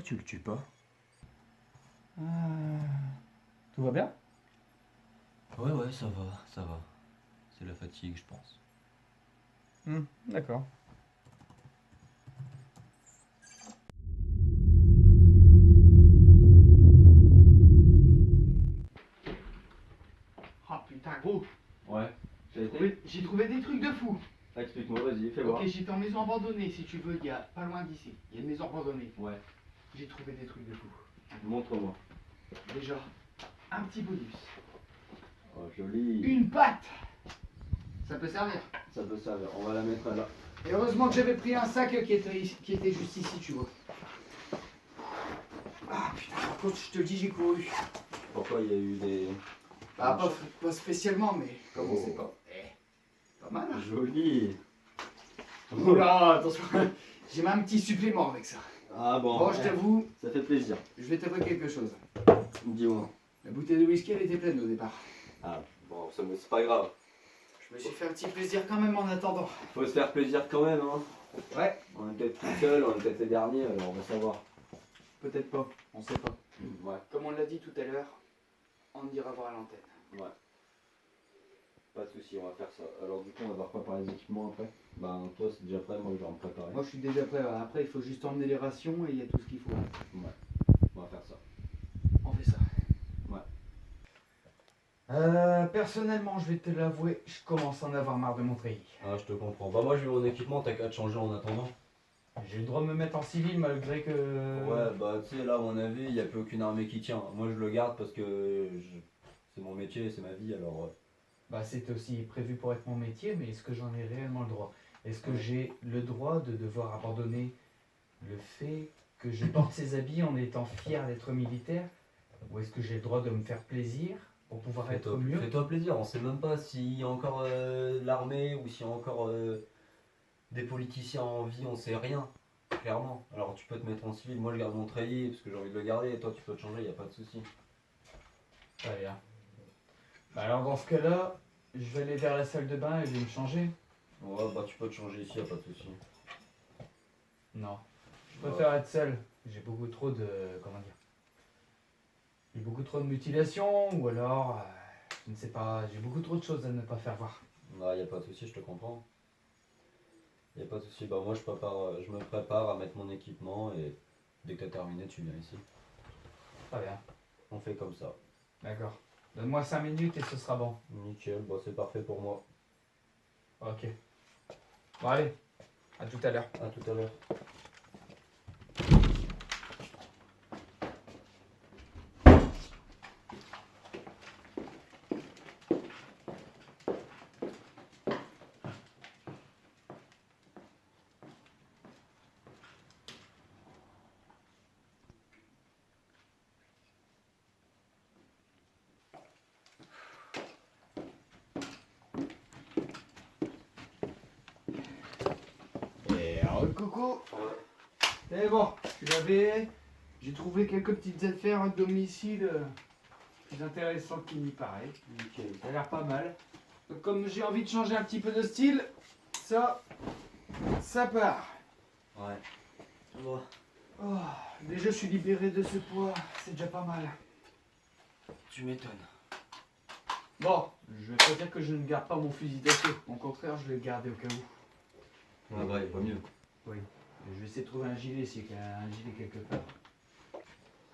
tu le tues pas? Tout va bien? Ouais, ça va. C'est la fatigue, je pense. D'accord. Ah putain gros, Ouais, j'ai trouvé des trucs de fou. explique-moi, vas-y, fais voir. Ok, j'étais en maison abandonnée si tu veux, il y a pas loin d'ici. Il y a une maison abandonnée. Ouais, J'ai trouvé des trucs de fou. montre-moi. Déjà, un petit bonus. Oh, joli. Une patte. Ça peut servir. Ça peut servir, on va la mettre là. Et heureusement que j'avais pris un sac qui était juste ici, tu vois. Ah putain, par contre, je te dis, j'ai couru. Pourquoi il y a eu des... Bah, pas spécialement, mais comme on Oh. sait pas. Pas mal, hein. Joli. Oula, attention. J'ai même un petit supplément avec ça. Ah bon, Bon, je t'avoue, ça fait plaisir. je vais t'avouer quelque chose. Dis-moi. La bouteille de whisky, elle était pleine au départ. Ah, bon, c'est pas grave. Je me suis fait un petit plaisir quand même en attendant. Faut se faire plaisir quand même, hein. Ouais, On est peut-être tout seul, on est peut-être les derniers, alors on va savoir. peut-être pas, on sait pas. Ouais, Comme on l'a dit tout à l'heure, on ira voir à l'antenne. ouais. Pas de soucis, on va faire ça. Alors du coup, on va devoir préparer les équipements après. Ben, toi c'est déjà prêt, moi je vais me préparer. Moi je suis déjà prêt, après il faut juste emmener les rations et il y a tout ce qu'il faut. Ouais, on va faire ça. On fait ça. Ouais. Personnellement, je vais te l'avouer, je commence à en avoir marre de mon treillis. Ah, je te comprends. Bah moi j'ai mon équipement, t'as qu'à te changer en attendant. J'ai le droit de me mettre en civil malgré que... Ouais, bah tu sais, là à mon avis, il n'y a plus aucune armée qui tient. Moi je le garde parce que c'est mon métier, c'est ma vie, alors... Bah c'est aussi prévu pour être mon métier, mais est-ce que j'en ai réellement le droit? Est-ce que j'ai le droit de devoir abandonner le fait que je porte ces habits en étant fier d'être militaire? Ou est-ce que j'ai le droit de me faire plaisir pour pouvoir être mieux? Fais-toi plaisir, on sait même pas s'il y a encore l'armée ou s'il y a encore des politiciens en vie, on sait rien, clairement. Alors tu peux te mettre en civil, moi je garde mon treillis parce que j'ai envie de le garder, et toi tu peux te changer, il n'y a pas de souci. Très bien. Bah alors dans ce cas-là, je vais aller vers la salle de bain et je vais me changer. Ouais, bah tu peux te changer ici, il n'y a pas de souci. Non. Je préfère être seul. J'ai beaucoup trop de... comment dire? J'ai beaucoup trop de mutilations ou alors... je ne sais pas, j'ai beaucoup trop de choses à ne pas faire voir. Bah il n'y a pas de souci, je te comprends. Il n'y a pas de souci, bah moi je me prépare à mettre mon équipement et dès que tu as terminé, tu viens ici. Très bien. On fait comme ça. D'accord. Donne-moi 5 minutes et ce sera bon. Nickel, bah c'est parfait pour moi. Ok. Bon allez, à tout à l'heure. À tout à l'heure. Et alors, coucou. Et bon, tu l'avais. J'ai trouvé quelques petites affaires à domicile plus intéressantes qu'il n'y paraît. Nickel. Ça a l'air pas mal. Donc, comme j'ai envie de changer un petit peu de style, ça part. Ouais. Bon. Oh, déjà, je suis libéré de ce poids, c'est déjà pas mal. Tu m'étonnes. Bon, je vais pas dire que je ne garde pas mon fusil d'assaut. Au contraire, je vais le garder au cas où. Ah bah, il pas mieux. Oui. Et je vais essayer de trouver un gilet s'il y a un gilet quelque part.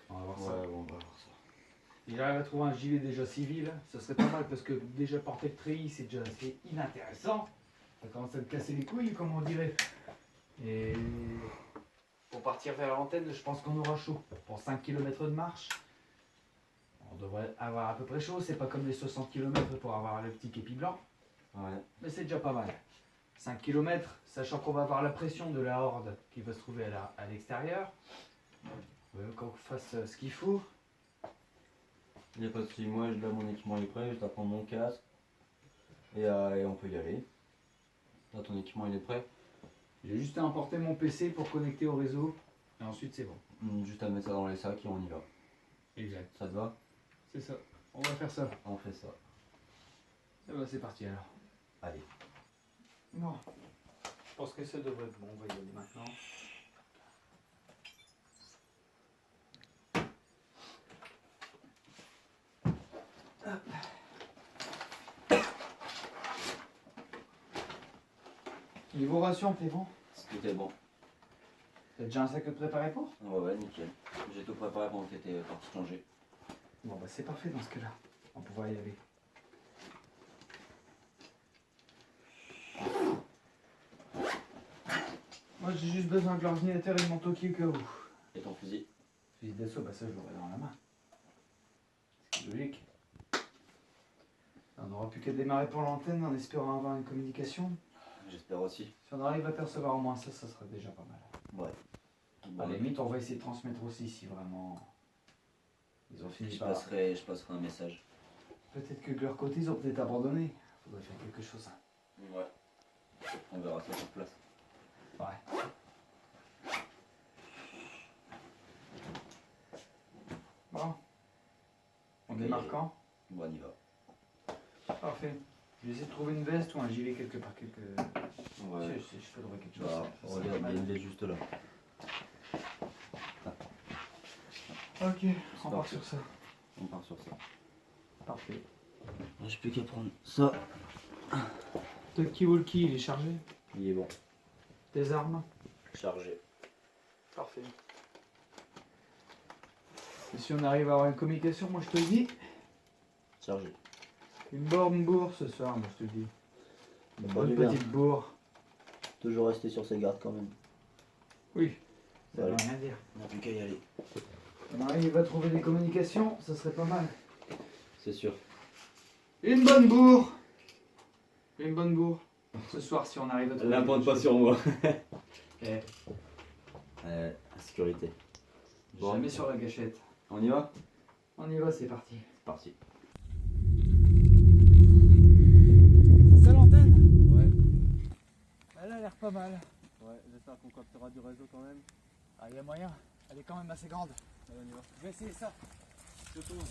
On va voir ça. Ouais, on va voir ça. Si j'arrive à trouver un gilet déjà civil, ça serait pas mal parce que déjà porter le treillis c'est déjà assez inintéressant. Ça commence à me casser les couilles comme on dirait. Et pour partir vers l'antenne, je pense qu'on aura chaud. Pour 5 km de marche, on devrait avoir à peu près chaud. C'est pas comme les 60 km pour avoir le petit képi blanc. Ouais. Mais c'est déjà pas mal. 5 km, sachant qu'on va avoir la pression de la horde qui va se trouver à l'extérieur. Qu'on fasse ce qu'il faut. Il n'y a pas de souci, moi là mon équipement est prêt, je dois prendre mon casque et on peut y aller. Là ton équipement il est prêt. J'ai juste à emporter mon PC pour connecter au réseau et ensuite c'est bon. Juste à mettre ça dans les sacs et on y va. Exact. Ça te va? C'est ça. On va faire ça. On fait ça. Et ben c'est parti alors. Allez. Bon. Je pense que ça devrait être bon, on va y aller maintenant. Niveau ration, t'es bon? Tout est bon. T'as déjà un sac de préparé pour? Ouais, nickel. J'ai tout préparé pendant que t'étais parti changer. Bon bah c'est parfait dans ce cas-là. On va pouvoir y aller. Moi j'ai juste besoin de l'ordinateur et de mon Toki au cas où. Et ton fusil? Fusil d'assaut, bah ça je l'aurai dans la main. C'est logique. On n'aura plus qu'à démarrer pour l'antenne en espérant avoir une communication. J'espère aussi. Si on arrive à percevoir au moins ça, ça serait déjà pas mal. Ouais. À la limite, on va essayer de transmettre aussi si vraiment ils ont fini Je par... passerai un message. Peut-être que de leur côté, ils ont peut-être abandonné. Faudrait faire quelque chose. Ouais. On verra ça sur place. Ouais. Bon. On démarre quand? Bon, on y va. Parfait. Je vais essayer de trouver une veste ou un gilet quelque part. Ouais. Je peux trouver quelque chose. Bah, Ça regarde, serait il y pas a une mal. veste juste là. Ok, on part parti. sur ça. On part sur ça. Parfait. J'ai plus qu'à prendre ça. Talkie Walkie, il est chargé. Il est bon. Tes armes. Chargé. Parfait. Et si on arrive à avoir une communication, moi je te le dis. Chargé. Une bonne bourre ce soir, moi je te le dis. Une Pas bonne du bien. petite bourre. Toujours rester sur ses gardes quand même. Oui. Ça veut Voilà. rien dire. On n'a plus qu'à y aller. On arrive à trouver des communications, ça serait pas mal. C'est sûr. Une bonne bourre. Une bonne bourre. Ce soir si on arrive à trouver. L'importe quelque pas chose. sur moi. Eh, Sécurité. Bon. jamais sur la gâchette. On y va? On y va, c'est parti. C'est parti. C'est ça l'antenne? Ouais. Elle a l'air pas mal. Ouais, j'espère qu'on captera du réseau quand même. Ah, il y a moyen. Elle est quand même assez grande. Allez, on y va. Je vais essayer ça. Je t'ouvre.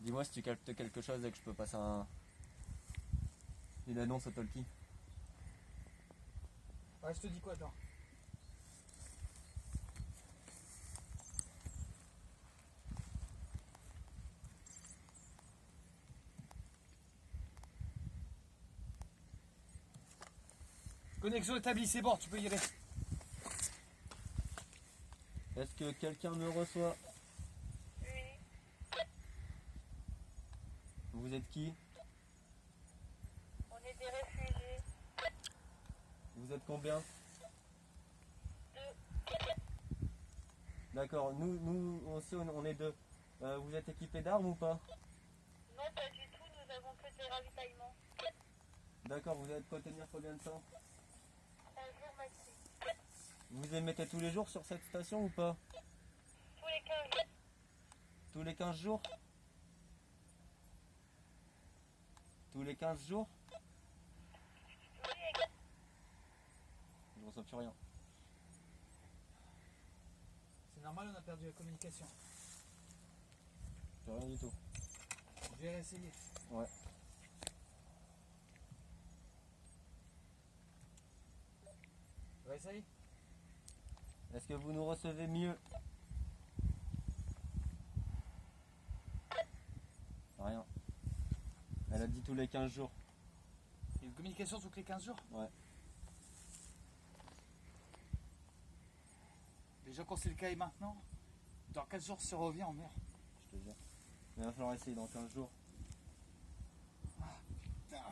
Dis-moi si tu captes quelque chose et que je peux passer une annonce au talkie. Ouais, je te dis quoi, toi? Connexion établie, c'est bon, tu peux y aller. Est-ce que quelqu'un me reçoit? Vous êtes qui? On est des réfugiés. Vous êtes combien? D'accord, nous aussi on est deux. Vous êtes équipés d'armes ou pas? Non, pas du tout, nous avons que des ravitaillements. D'accord, vous allez de quoi tenir combien de temps? 3 jours maxi. Vous émettez tous les jours sur cette station ou pas? Tous les 15 jours. Tous les 15 jours? Tous les 15 jours? Oui, exact. Je reçois plus rien. C'est normal, on a perdu la communication. Plus rien du tout. Je vais réessayer. Ouais. Réessaye. Est-ce que vous nous recevez mieux? Rien. Elle a dit tous les 15 jours. Il y a une communication toutes les 15 jours? Ouais. Déjà qu'on sait le cas est maintenant, dans 15 jours, si on revient, on meurt. Je te jure. Mais il va falloir essayer dans 15 jours. Putain.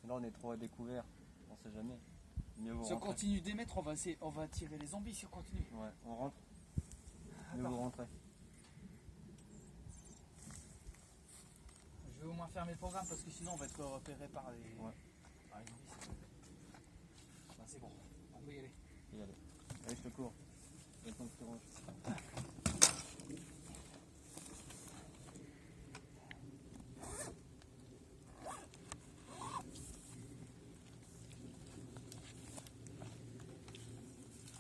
Là on est trop à découvert. On sait jamais. Mieux vous Si on rentrer. continue d'émettre, on va tirer les zombies si on continue. Ouais, on rentre. Mieux Attends. vous rentrez. Je vais au moins fermer le programme parce que sinon on va être repéré par les... Ouais. Ah, ils ont mis ça. Ben, c'est bon, on peut y aller. Allez, je te cours. Attends que je te range.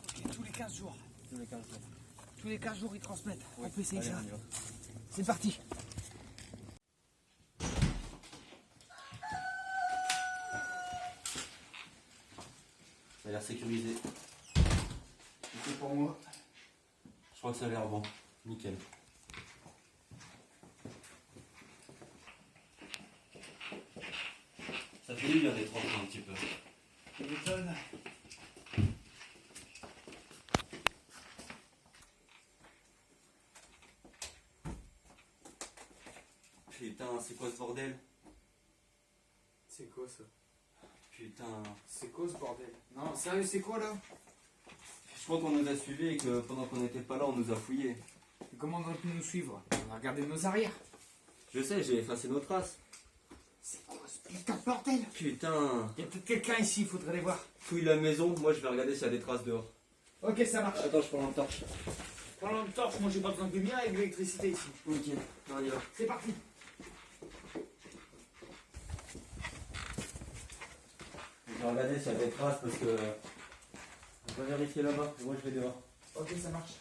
Ok, tous les 15 jours. Tous les 15 jours. Tous les 15 jours, ils transmettent. Oui. On peut essayer Allez, ça. on y va. C'est parti. Ça a l'air sécurisé. C'est pour moi. Je crois que ça a l'air bon. Nickel. Ça fait du bien d'être rentré un petit peu. Tu m'étonnes. Putain, c'est quoi ce bordel? C'est quoi ça? Putain. C'est quoi ce bordel? Non, sérieux, c'est quoi là? Je crois qu'on nous a suivis et que pendant qu'on n'était pas là, on nous a fouillés. Et comment on aurait pu nous suivre? On a regardé nos arrières. Je sais, j'ai effacé nos traces. C'est quoi ce putain de bordel? Putain. Il y a peut-être quelqu'un ici, il faudrait les voir. Fouille la maison, moi je vais regarder s'il y a des traces dehors. Ok, ça marche. Attends, je prends la torche. Pendant le torche, moi j'ai pas besoin de lumière avec de l'électricité ici. Ok, on y va. C'est parti. Je vais regarder s'il y a des traces parce que. On va vérifier là-bas, et moi je vais dehors. Ok, ça marche.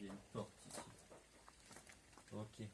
Il y a une porte ici. Ok.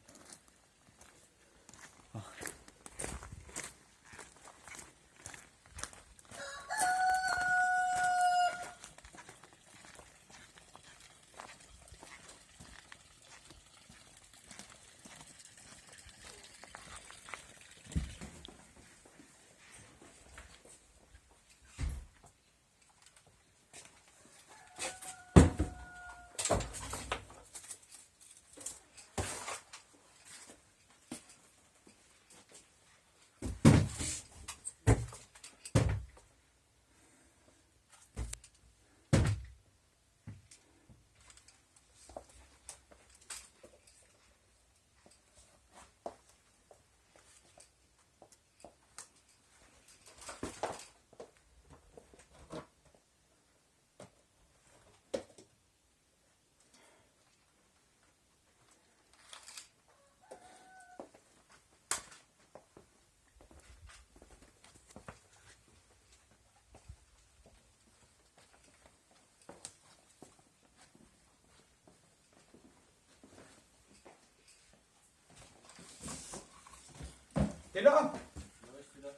T'es là? Ouais, je suis là.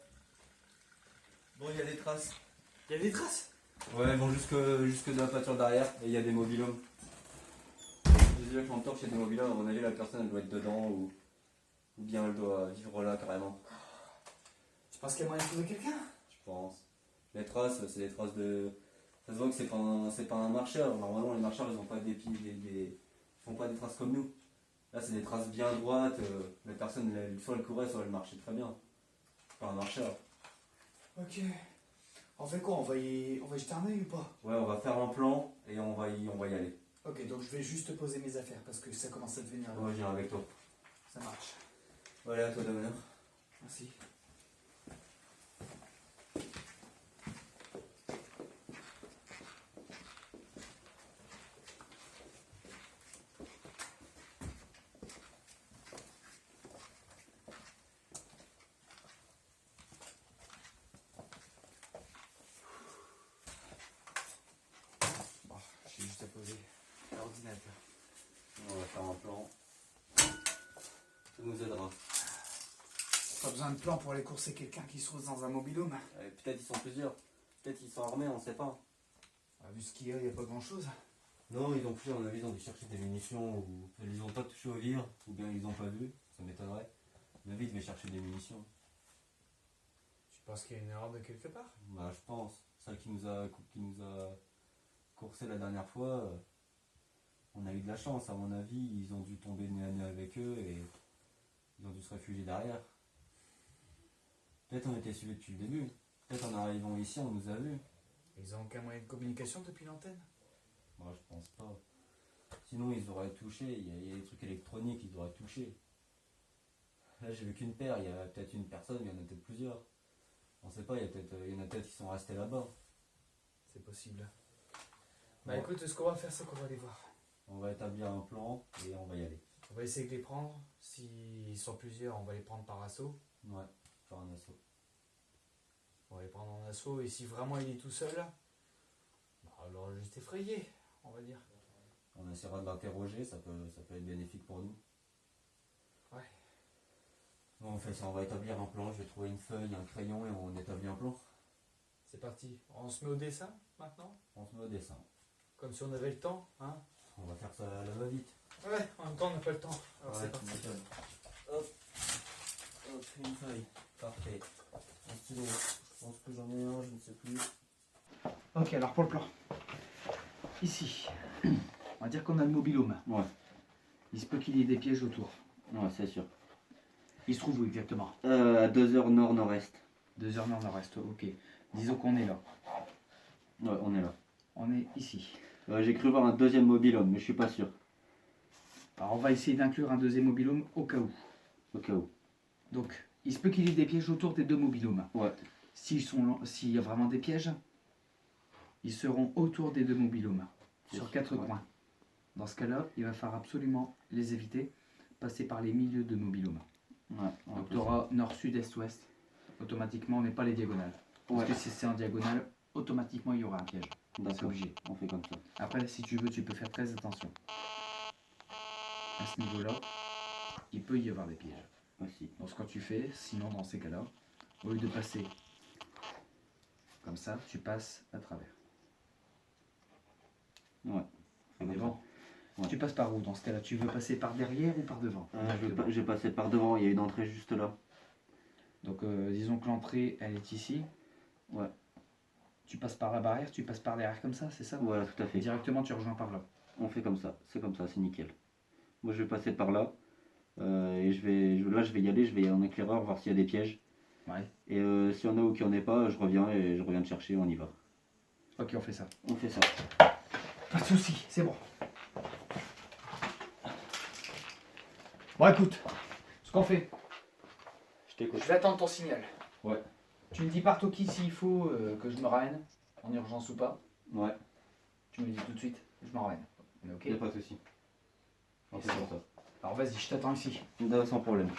Bon, il y a des traces. Il y a des traces. Ouais, bon, jusque de la pâture derrière, et il y a des mobilhomes. Déjà que j'entends qu'il y a des mobilhomes, à mon avis, la personne elle doit être dedans ou bien elle doit vivre là carrément. Tu penses qu'il y a moyen de trouver quelqu'un? Je pense. Les traces, c'est des traces de. Ça se voit que c'est pas un marcheur. Normalement, les marcheurs, ils ont pas ils font pas des traces comme nous. Là, c'est des traces bien droites. La personne, soit elle courait, soit elle marchait très bien. C'est pas un marcheur. Ok. On fait quoi? On va y jeter un œil ou pas? Ouais, on va faire un plan et on va y aller. Ok, donc je vais juste poser mes affaires parce que ça commence à devenir. Ouais, je viens avec toi. Ça marche. Voilà, à toi d'honneur. Merci. Bon, j'ai juste à poser l'ordinateur. On va faire un plan. Ça nous aidera. Pas besoin de plan pour aller courser quelqu'un qui se trouve dans un mobilhome. Peut-être ils sont plusieurs. Peut-être ils sont armés, on sait pas. Vu ce qu'il y a pas grand chose. Non, ils ont pris, à mon avis, ils ont dû chercher des munitions ou ils ont pas touché au vire, ou bien ils ont pas vu, ça m'étonnerait. À mon avis, ils devaient chercher des munitions. Tu penses qu'il y a une erreur de quelque part? Bah, je pense. Celle qui nous a coursé la dernière fois, on a eu de la chance, à mon avis. Ils ont dû tomber nez à nez avec eux et ils ont dû se réfugier derrière. Peut-être on était suivis depuis le début. Peut-être en arrivant ici, on nous a vus. Ils ont aucun moyen de communication depuis l'antenne? Moi, je pense pas. Sinon, ils auraient touché. Il y a des trucs électroniques, ils auraient touché. Là, j'ai vu qu'une paire. Il y a peut-être une personne, il y en a peut-être plusieurs. On sait pas, il y en a peut-être qui sont restés là-bas. C'est possible. Bah Ouais. écoute, ce qu'on va faire, c'est qu'on va aller voir. On va établir un plan et on va y aller. On va essayer de les prendre. S'ils sont plusieurs, on va les prendre par assaut. Ouais, faire un assaut. On va les prendre en assaut. Et si vraiment il est tout seul, bah, alors juste effrayé, on va dire. On essaiera de l'interroger, ça peut être bénéfique pour nous. Ouais. Bon, on fait ça, on va établir un plan. Je vais trouver une feuille, un crayon et on établit un plan. C'est parti. On se met au dessin maintenant? On se met au dessin. Comme si on avait le temps, hein? On va faire ça à la va-vite. Ouais, en même temps, on n'a pas le temps. Alors Ouais, c'est parti. tu m'étonnes. Hop, hop, une feuille. Parfait. Un stylo. Je pense que j'en ai un, je ne sais plus. Ok, alors pour le plan. Ici, on va dire qu'on a le mobilhome. Ouais, Il se peut qu'il y ait des pièges autour. ouais, c'est sûr. Il se trouve où exactement? À 2h nord-nord-est. 2 heures nord-nord-est, ok. Disons qu'on est là. Ouais, on est là. On est ici. J'ai cru voir un deuxième mobil-home, mais je suis pas sûr. Alors on va essayer d'inclure un deuxième mobilhome au cas où. Au cas où. Donc, il se peut qu'il y ait des pièges autour des deux mobilhomes. Ouais. S'il y a vraiment des pièges, ils seront autour des deux mobilhomes, sur Oui, 4 ouais. coins. Dans ce cas-là, il va falloir absolument les éviter, passer par les milieux de mobilhomes. Ouais, Donc tu auras nord, sud, est, ouest. Automatiquement, mais pas les diagonales. Parce Ouais. que si c'est en diagonale, automatiquement il y aura un piège. C'est D'accord, obligé. on fait comme ça. Après, si tu veux, tu peux faire très attention. À ce niveau-là, il peut y avoir des pièges. Aussi. Donc, ce que tu fais, sinon, dans ces cas-là, au lieu de passer comme ça, tu passes à travers. Ouais. On est bon. Ouais. Tu passes par où dans ce cas-là? Tu veux passer par derrière ou par devant? Je vais passer par devant, il y a une entrée juste là. Donc, disons que l'entrée, elle est ici. Ouais. Tu passes par la barrière, tu passes par derrière comme ça, c'est ça? Voilà, tout à Et fait. directement, tu rejoins par là. On fait comme ça, c'est nickel. Moi je vais passer par là. Et là je vais y aller, je vais en éclaireur voir s'il y a des pièges. Ouais. Et s'il y en a ou qu'il n'y en ait pas, je reviens te chercher, on y va. Ok, on fait ça. On fait ça. Pas de soucis, c'est bon. Bon, écoute, ce qu'on fait, Je t'écoute. je vais attendre ton signal. Ouais. Tu me dis partout qui s'il faut que je me ramène, en urgence ou pas. Ouais, Tu me dis tout de suite, je me ramène. On est ok? y a pas de souci. On fait comme ça. Alors vas-y, je t'attends ici. Sans problème.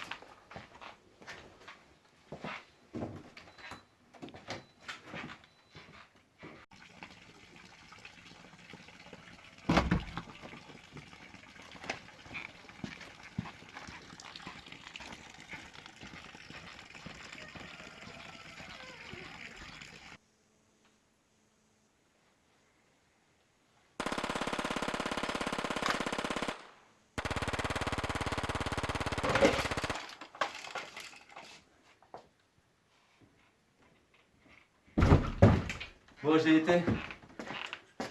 Bon, j'ai été.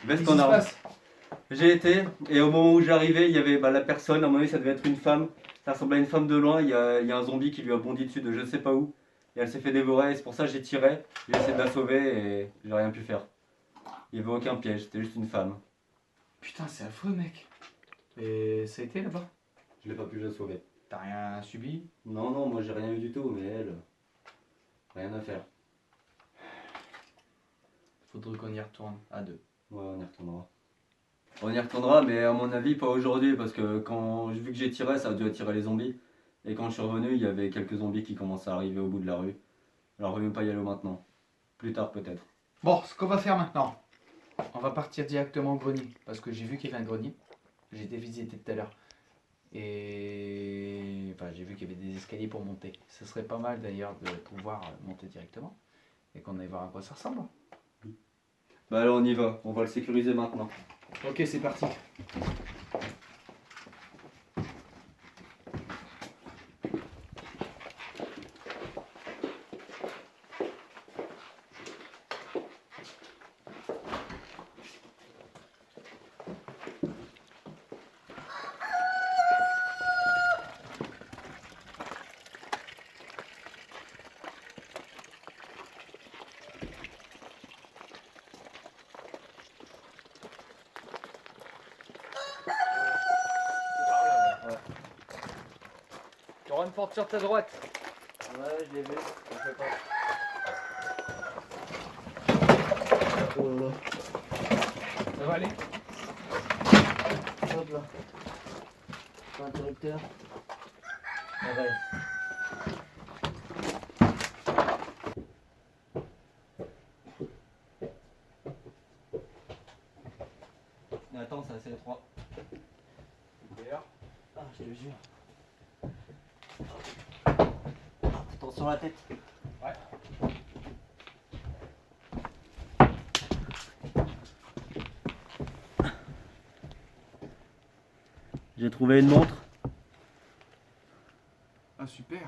Qu'est-ce qui se passe? J'ai été, et au moment où j'arrivais, il y avait la personne, à mon avis ça devait être une femme, ça ressemblait à une femme de loin, il y a un zombie qui lui a bondi dessus de je sais pas où, et elle s'est fait dévorer, et c'est pour ça que j'ai tiré, j'ai essayé de la sauver, et j'ai rien pu faire. Il n'y avait aucun piège, c'était juste une femme. Putain, c'est affreux, mec. Et ça a été là-bas? Je l'ai pas pu la sauver. T'as rien subi? Non, non, moi j'ai rien eu du tout, mais elle, rien à faire. Faudrait qu'on y retourne à deux. Ouais, on y retournera. On y retournera, mais à mon avis pas aujourd'hui, parce que vu que j'ai tiré, ça a dû attirer les zombies. Et quand je suis revenu, il y avait quelques zombies qui commençaient à arriver au bout de la rue. Alors je vais même pas y aller maintenant. Plus tard peut-être. Bon, ce qu'on va faire maintenant, on va partir directement au grenier. Parce que j'ai vu qu'il y avait un grenier. J'ai été visiter tout à l'heure. Et enfin, j'ai vu qu'il y avait des escaliers pour monter. Ce serait pas mal d'ailleurs de pouvoir monter directement. Et qu'on aille voir à quoi ça ressemble. Bah alors on y va, on va le sécuriser maintenant. Ok, c'est parti. Tu auras une porte sur ta droite. Ouais, je l'ai vu, on fait pas. Ça va aller? Hop là. Interrupteur. Ouais. Mais attends, c'est assez étroit. Super. Ah, je te jure. Attention à la tête. Ouais. J'ai trouvé une montre. Ah super.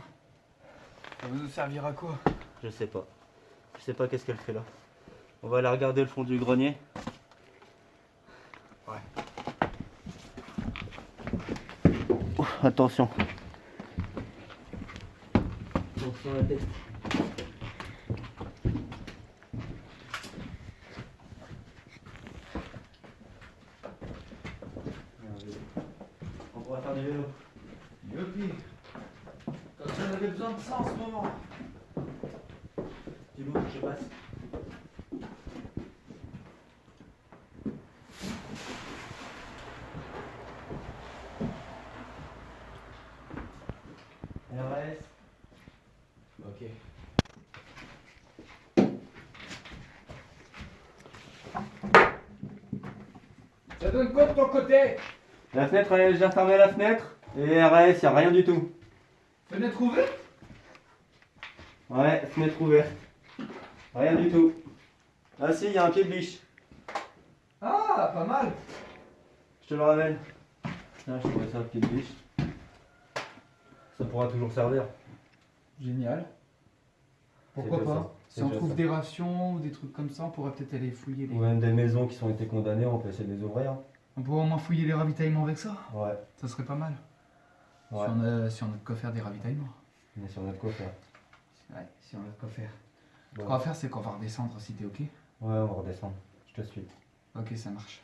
Ça va nous servir à quoi? Je sais pas. Je sais pas qu'est-ce qu'elle fait là. On va aller regarder le fond du grenier. Ouais. Attention. Attention à la tête. On pourra faire du vélo. Youpi. Quand on avait besoin de ça en ce moment. Tu l'ouvres, je passe. RS. Ok. Ça donne quoi de ton côté? La fenêtre, elle est déjà fermée la fenêtre. Et RS, y a rien du tout. Fenêtre ouverte? Ouais, fenêtre ouverte. Rien du tout. Ah si, il y a un pied de biche. Ah, pas mal. Je te le ramène. Tiens, je te mets ça, un pied de biche. Ça pourra toujours servir. Génial. Pourquoi C'est déjà pas? ça. Si C'est on déjà trouve ça. des rations ou des trucs comme ça, on pourrait peut-être aller fouiller les... Ou même des maisons qui ont été condamnées, on peut essayer de les ouvrir. On pourrait au moins fouiller les ravitaillements avec ça. Ouais, Ça serait pas mal. ouais. Si on a de quoi faire des ravitaillements. Mais si on a de quoi faire. Ouais, si on a de quoi faire. Ouais, Ce qu'on va faire, c'est qu'on va redescendre si t'es ok. ouais, on va redescendre. Je te suis. Ok, ça marche.